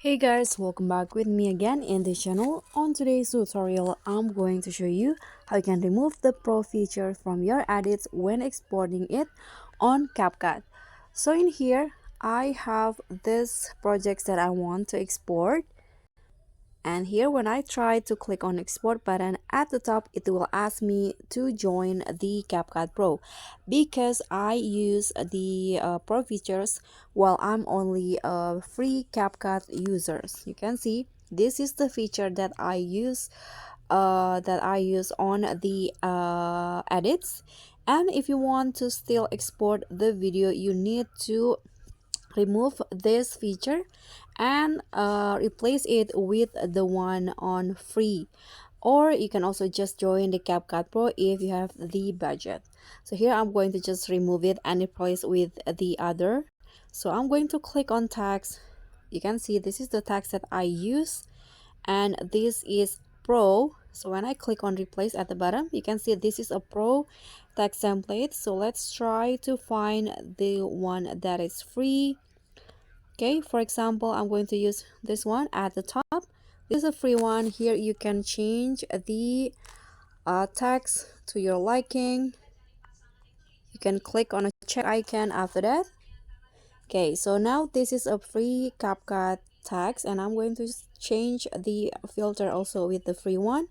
Hey guys, welcome back with me again in this channel. On today's tutorial, I'm going to show you how you can remove the Pro feature from your edits when exporting it on CapCut. So in here, I have this projects that I want to export, and here when I try to click on export button at the top, it will ask me to join the CapCut Pro because I use the Pro features while I'm only a free CapCut users. You can see this is the feature that I use on the edits. And if you want to still export the video, you need to remove this feature and replace it with the one on free, or you can also just join the CapCut Pro if you have the budget. So here I'm going to just remove it and replace with the other. So I'm going to click on tags. You can see this is the tags that I use, and this is Pro. So when I click on replace at the bottom, you can see this is a Pro text template. So let's try to find the one that is free. Okay, for example, I'm going to use this one at the top. This is a free one. Here you can change the text to your liking. You can click on a check icon after that. Okay, so now this is a free CapCut text, and I'm going to change the filter also with the free one.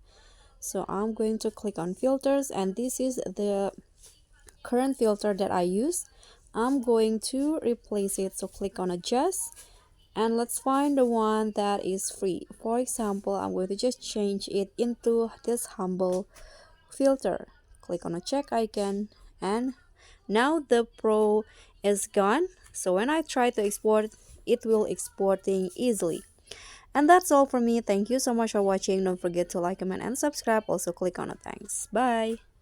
So I'm going to click on filters, and this is the current filter that I use. I'm going to replace it, so click on adjust, and let's find the one that is free. For example, I'm going to just change it into this humble filter. Click on a check icon, and now the Pro is gone. So when I try to export, it will exporting easily. And that's all from me. Thank you so much for watching. Don't forget to like, comment, and subscribe. Also click on the thanks. Bye.